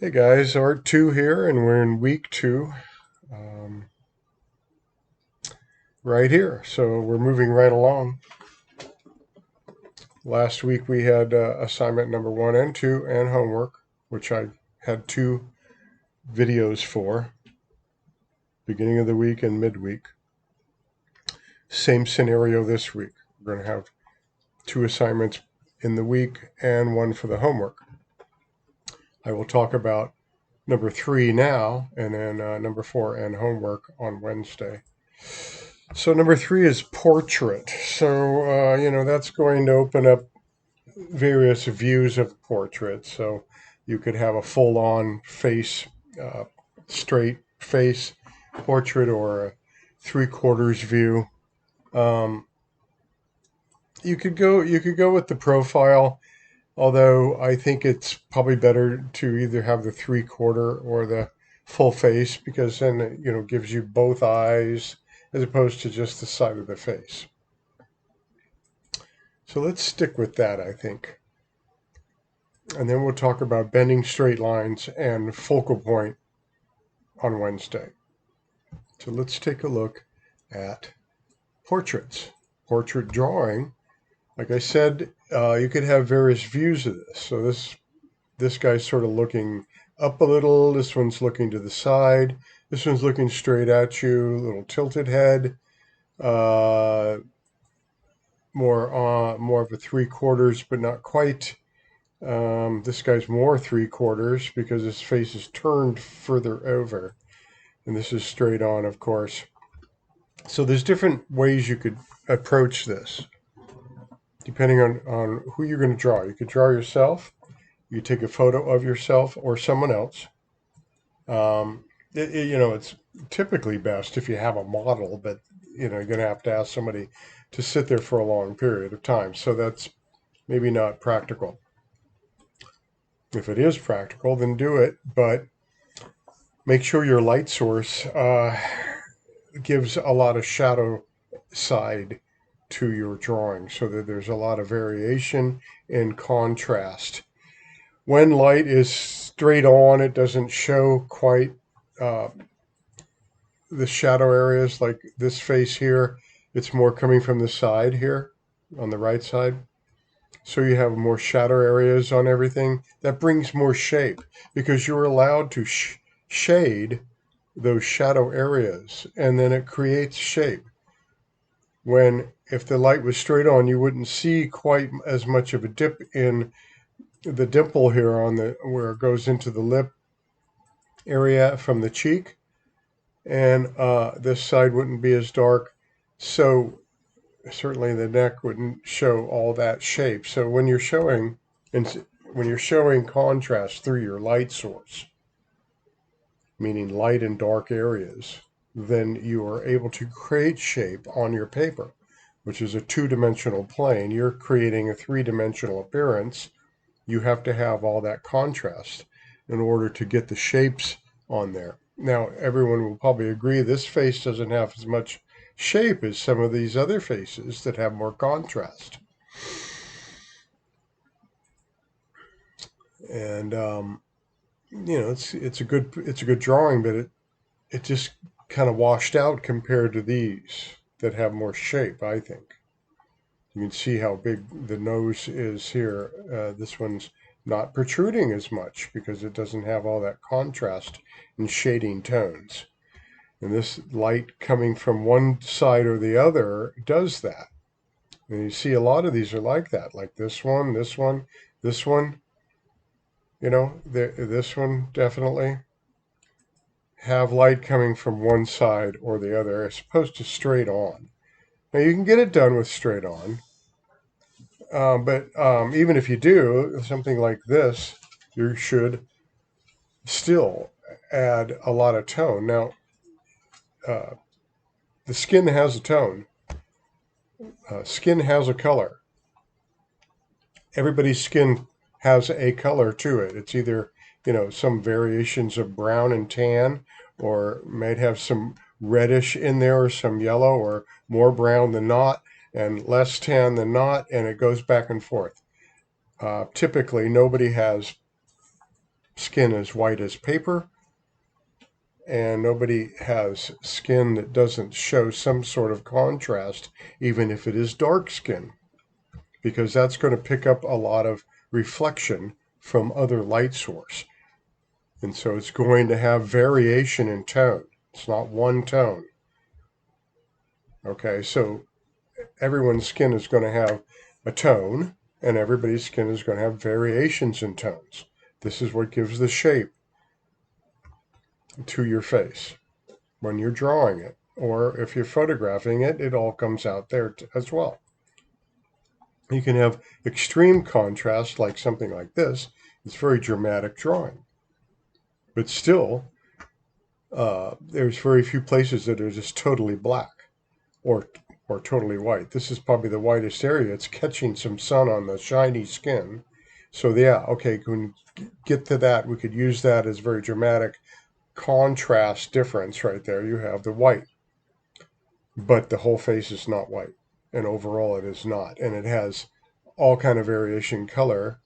Hey guys, Art 2 here, and we're in week 2 um, right here. So we're moving right along. Last week we had assignment number 1 and 2 and homework, which I had 2 videos for, beginning of the week and midweek. Same scenario this week. We're going to have 2 assignments in the week and 1 for the homework. I will talk about number 3 now, and then number 4 and homework on Wednesday. So number 3 is portrait. So, that's going to open up various views of portrait. So you could have a full-on face, uh, straight face portrait, or a three-quarters view. Um, you could go with the profile, although I think it's probably better to either have the three-quarter or the full face, because then it gives you both eyes as opposed to just the side of the face. So let's stick with that, I think. And then we'll talk about bending straight lines and focal point on Wednesday. So let's take a look at portraits. Portrait drawing, like I said, you could have various views of this. So this guy's sort of looking up a little. This one's looking to the side. This one's looking straight at you. A little tilted head. Uh, more of a three-quarters, but not quite. This guy's more three-quarters because his face is turned further over. And this is straight on, of course. So there's different ways you could approach this, depending on who you're going to draw. You could draw yourself. You take a photo of yourself or someone else. It's typically best if you have a model, but you're going to have to ask somebody to sit there for a long period of time. So that's maybe not practical. If it is practical, then do it, but make sure your light source gives a lot of shadow side to your drawing so that there's a lot of variation in contrast. When light is straight on, it doesn't show quite uh, the shadow areas like this face here. It's more coming from the side here on the right side. So you have more shadow areas on everything. That brings more shape because you're allowed to shade those shadow areas, and then it creates shape. If the light was straight on, you wouldn't see quite as much of a dip in the dimple here on the where it goes into the lip area from the cheek, and this side wouldn't be as dark. So certainly the neck wouldn't show all that shape. So when you're showing contrast through your light source, meaning light and dark areas, then you are able to create shape on your paper, which is a two-dimensional plane. You're creating a three-dimensional appearance. You have to have all that contrast in order to get the shapes on there. Now, everyone will probably agree this face doesn't have as much shape as some of these other faces that have more contrast. And it's a good drawing, but it just kind of washed out compared to these that have more shape, I think. You can see how big the nose is here. This one's not protruding as much because it doesn't have all that contrast and shading tones. And this light coming from one side or the other does that. And you see a lot of these are like that, like this one, this one, this one. This one definitely have light coming from one side or the other as opposed to straight on. Now you can get it done with straight on, but even if you do something like this, you should still add a lot of tone. Now, uh, the skin has a tone. Skin has a color. Everybody's skin has a color to it. It's either, some variations of brown and tan, or might have some reddish in there, or some yellow, or more brown than not, and less tan than not, and it goes back and forth. Typically, nobody has skin as white as paper, and nobody has skin that doesn't show some sort of contrast, even if it is dark skin, because that's going to pick up a lot of reflection from other light source. And so it's going to have variation in tone. It's not one tone. Okay, so everyone's skin is going to have a tone, and everybody's skin is going to have variations in tones. This is what gives the shape to your face when you're drawing it, or if you're photographing it, it all comes out there as well. You can have extreme contrast, like something like this. It's very dramatic drawing, but still, there's very few places that are just totally black or totally white. This is probably the whitest area. It's catching some sun on the shiny skin. So yeah, okay, when we get to that, we could use that as very dramatic contrast difference right there. You have the white, but the whole face is not white, and overall it is not, and it has all kind of variation in color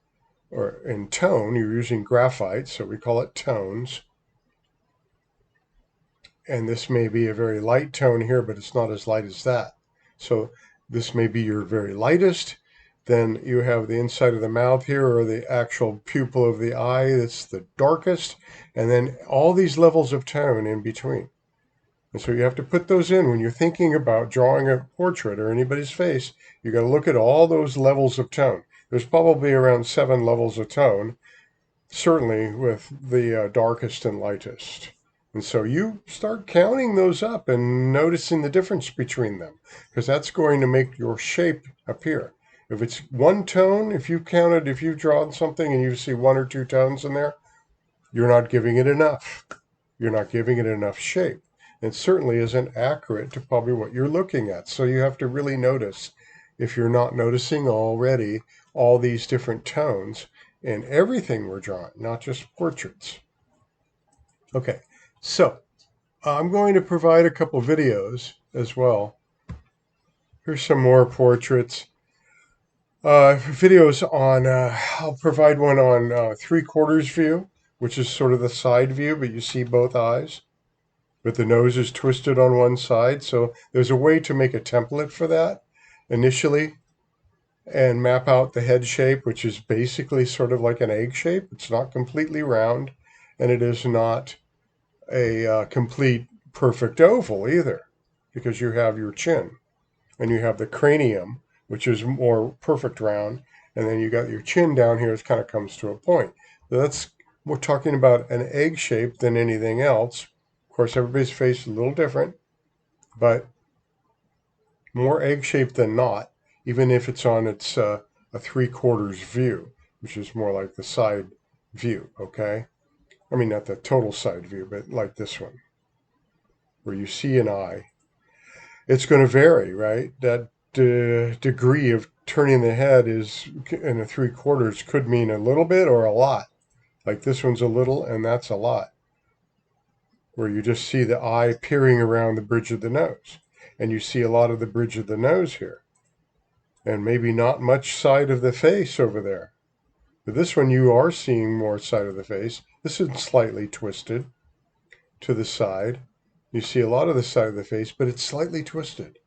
or in tone. You're using graphite, so we call it tones. And this may be a very light tone here, but it's not as light as that. So this may be your very lightest. Then you have the inside of the mouth here, or the actual pupil of the eye, that's the darkest, and then all these levels of tone in between. And so you have to put those in when you're thinking about drawing a portrait or anybody's face. You got to look at all those levels of tone. There's probably around 7 levels of tone, certainly with the darkest and lightest. And so you start counting those up and noticing the difference between them, because that's going to make your shape appear. If it's one tone, if you've drawn something and you see 1 or 2 tones in there, you're not giving it enough. You're not giving it enough shape. It certainly isn't accurate to probably what you're looking at. So you have to really notice, if you're not noticing already, all these different tones in everything we're drawing, not just portraits. Okay, so I'm going to provide a couple videos as well. Here's some more portraits. Videos on, I'll provide one on 3/4 view, which is sort of the side view, but you see both eyes. But the nose is twisted on one side. So there's a way to make a template for that initially and map out the head shape, which is basically sort of like an egg shape. It's not completely round, and it is not a complete perfect oval either, because you have your chin and you have the cranium, which is more perfect round, and then you got your chin down here. It kind of comes to a point. So we're talking about an egg shape than anything else. Of course, everybody's face is a little different, but more egg-shaped than not, even if it's on its a 3/4 view, which is more like the side view, okay? I mean, not the total side view, but like this one, where you see an eye. It's going to vary, right? That degree of turning the head is in a 3/4 could mean a little bit or a lot. Like this one's a little, and that's a lot, where you just see the eye peering around the bridge of the nose. And you see a lot of the bridge of the nose here. And maybe not much side of the face over there. But this one you are seeing more side of the face. This is slightly twisted to the side. You see a lot of the side of the face, but it's slightly twisted.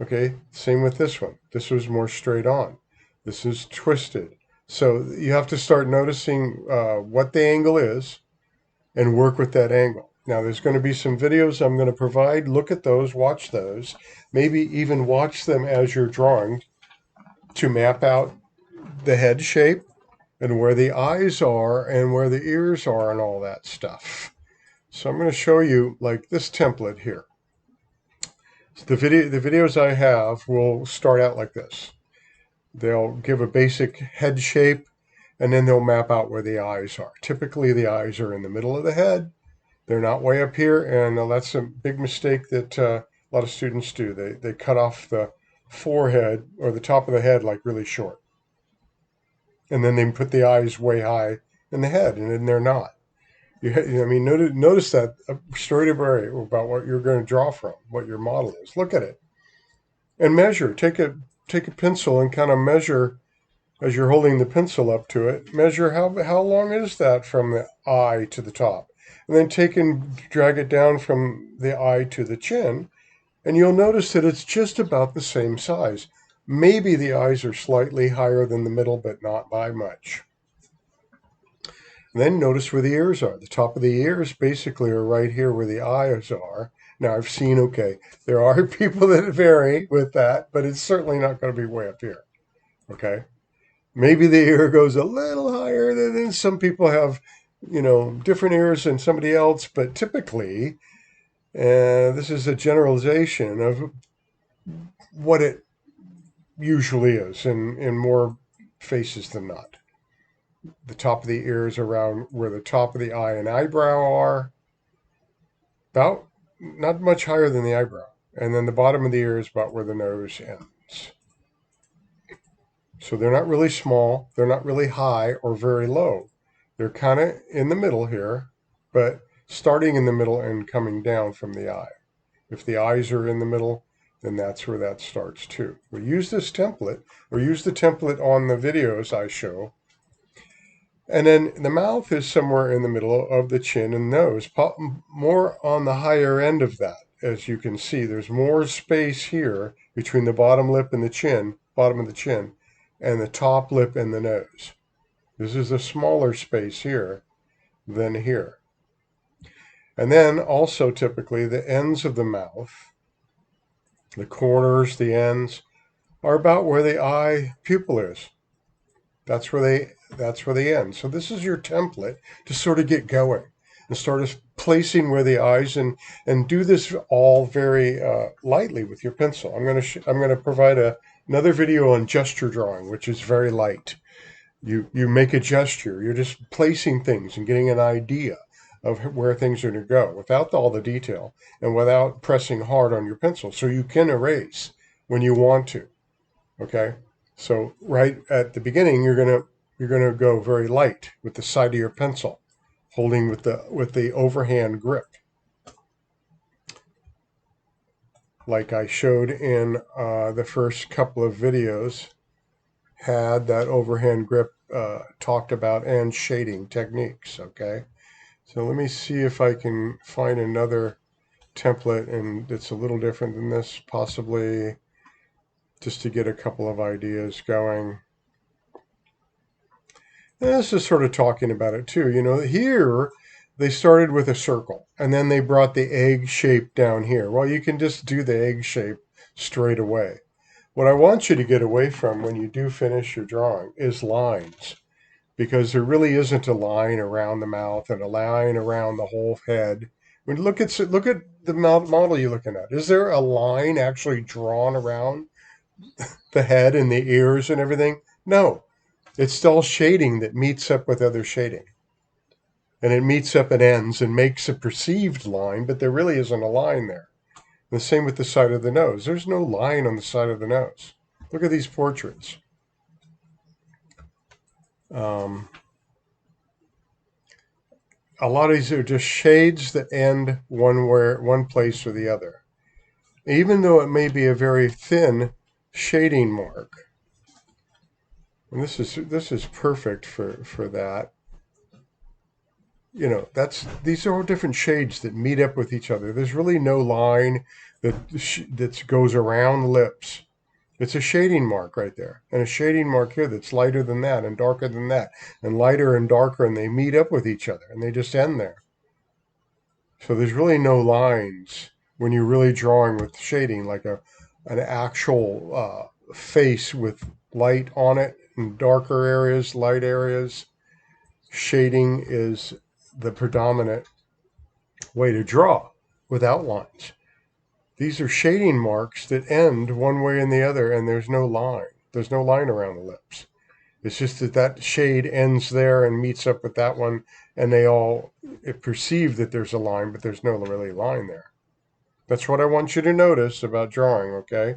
Okay, same with this one. This was more straight on. This is twisted. So you have to start noticing what the angle is and work with that angle. Now, there's going to be some videos I'm going to provide. Look at those, watch those. Maybe even watch them as you're drawing to map out the head shape and where the eyes are and where the ears are and all that stuff. So I'm going to show you like this template here. So the videos I have will start out like this. They'll give a basic head shape, and then they'll map out where the eyes are. Typically, the eyes are in the middle of the head. They're not way up here, and that's a big mistake that a lot of students do. They cut off the forehead or the top of the head like really short. And then they put the eyes way high in the head, and then they're not. Notice that straight away about what you're going to draw from, what your model is. Look at it and measure. Take a pencil and kind of measure as you're holding the pencil up to it, measure how long is that from the eye to the top. And then take and drag it down from the eye to the chin, and you'll notice that it's just about the same size. Maybe the eyes are slightly higher than the middle, but not by much. And then notice where the ears are. The top of the ears basically are right here where the eyes are. Now I've seen, okay, there are people that vary with that, but it's certainly not going to be way up here. Okay. Maybe the ear goes a little higher than some people have, different ears than somebody else, but typically, this is a generalization of what it usually is in more faces than not. The top of the ear is around where the top of the eye and eyebrow are, about not much higher than the eyebrow. And then the bottom of the ear is about where the nose ends. So they're not really small, they're not really high or very low. They're kind of in the middle here, but starting in the middle and coming down from the eye. If the eyes are in the middle, then that's where that starts too. We use this template, or use the template on the videos I show. And then the mouth is somewhere in the middle of the chin and nose, more on the higher end of that. As you can see, there's more space here between the bottom lip and the chin, bottom of the chin, and the top lip and the nose. This is a smaller space here than here. And then also typically the ends of the mouth, the corners, the ends, are about where the eye pupil is. That's where they end. So this is your template to sort of get going and start placing where the eyes, and do this all very lightly with your pencil. I'm going to provide another video on gesture drawing, which is very light. You make a gesture. You're just placing things and getting an idea of where things are going to go without all the detail and without pressing hard on your pencil, so you can erase when you want to. Okay, so right at the beginning, you're gonna go very light with the side of your pencil, holding with the overhand grip, like I showed in the first couple of videos. Had that overhand grip talked about, and shading techniques. Okay, so let me see if I can find another template, and it's a little different than this, possibly, just to get a couple of ideas going. And this is sort of talking about it too. Here they started with a circle, and then they brought the egg shape down here. Well, you can just do the egg shape straight away. What I want you to get away from when you do finish your drawing is lines, because there really isn't a line around the mouth and a line around the whole head. When you look at the model you're looking at, is there a line actually drawn around the head and the ears and everything? No. It's still shading that meets up with other shading. And it meets up and ends and makes a perceived line, but there really isn't a line there. And the same with the side of the nose. There's no line on the side of the nose. Look at these portraits. A lot of these are just shades that end one place or the other. Even though it may be a very thin shading mark. And this is perfect for that. These are all different shades that meet up with each other. There's really no line that goes around the lips. It's a shading mark right there, and a shading mark here that's lighter than that, and darker than that, and lighter and darker, and they meet up with each other, and they just end there. So there's really no lines when you're really drawing with shading, like an actual face with light on it, and darker areas, light areas. Shading is the predominant way to draw without lines. These are shading marks that end one way and the other, and there's no line. There's no line around the lips. It's just that shade ends there and meets up with that one, and they all perceive that there's a line, but there's no really line there. That's what I want you to notice about drawing, okay?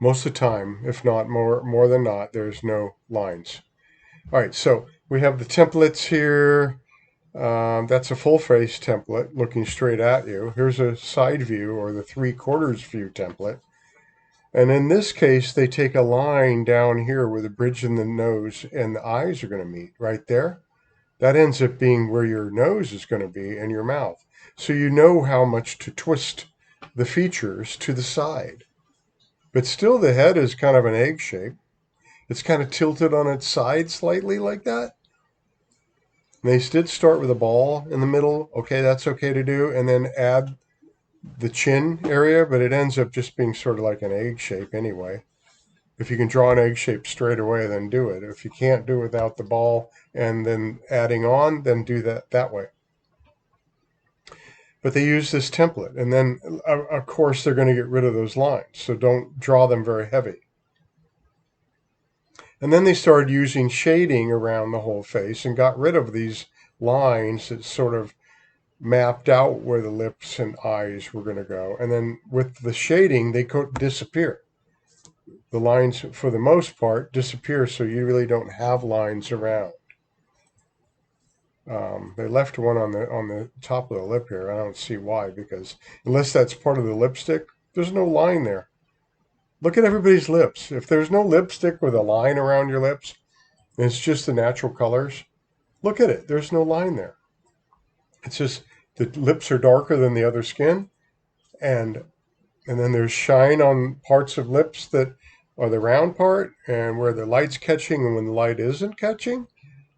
Most of the time, if not more than not, there's no lines. All right, so we have the templates here. That's a full face template looking straight at you. Here's a side view or the 3/4 view template. And in this case, they take a line down here where the bridge in the nose and the eyes are going to meet right there. That ends up being where your nose is going to be and your mouth. So you know how much to twist the features to the side. But still the head is kind of an egg shape. It's kind of tilted on its side slightly like that. And they did start with a ball in the middle. Okay, that's okay to do. And then add the chin area, but it ends up just being sort of like an egg shape anyway. If you can draw an egg shape straight away, then do it. If you can't do it without the ball and then adding on, then do that way. But they use this template, and then of course they're going to get rid of those lines, so don't draw them very heavy. And then they started using shading around the whole face and got rid of these lines that sort of mapped out where the lips and eyes were going to go. And then with the shading, they could disappear. The lines, for the most part, disappear, so you really don't have lines around. They left one on the top of the lip here. I don't see why, because unless that's part of the lipstick, there's no line there. Look at everybody's lips. If there's no lipstick with a line around your lips, and it's just the natural colors, look at it. There's no line there. It's just the lips are darker than the other skin, and then there's shine on parts of lips that are the round part, and where the light's catching and when the light isn't catching,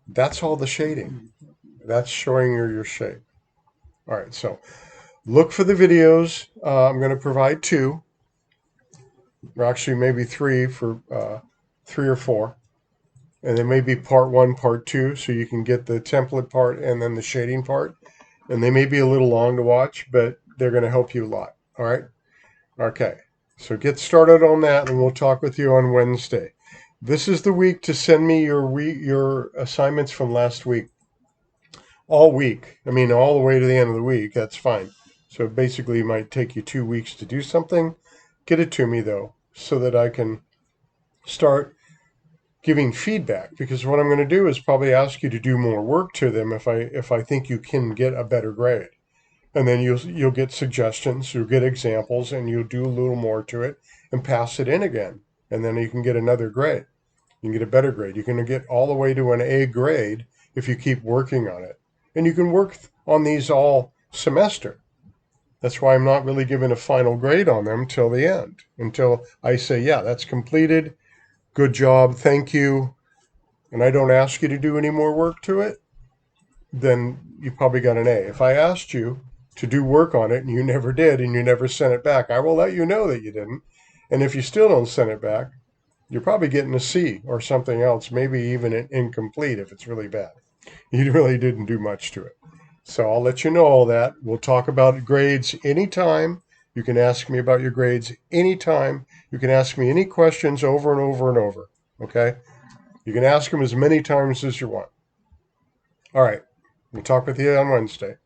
that's all the shading. That's showing you your shape. All right, so look for the videos. I'm going to provide 2, or actually maybe 3 for 3 or 4. And there may be part 1, part 2, so you can get the template part and then the shading part. And they may be a little long to watch, but they're going to help you a lot. All right? Okay, so get started on that, and we'll talk with you on Wednesday. This is the week to send me your assignments from last week. All week. I mean, all the way to the end of the week. That's fine. So basically, it might take you 2 weeks to do something. Get it to me, though, so that I can start giving feedback. Because what I'm going to do is probably ask you to do more work to them if I think you can get a better grade. And then you'll get suggestions, you'll get examples, and you'll do a little more to it and pass it in again. And then you can get another grade. You can get a better grade. You can get all the way to an A grade if you keep working on it. And you can work on these all semester. That's why I'm not really giving a final grade on them till the end, until I say, yeah, that's completed. Good job. Thank you. And I don't ask you to do any more work to it, then you probably got an A. If I asked you to do work on it and you never did and you never sent it back, I will let you know that you didn't. And if you still don't send it back, you're probably getting a C or something else, maybe even an incomplete if it's really bad. You really didn't do much to it. So I'll let you know all that. We'll talk about grades anytime. You can ask me about your grades anytime. You can ask me any questions over and over and over. Okay? You can ask them as many times as you want. All right. We'll talk with you on Wednesday.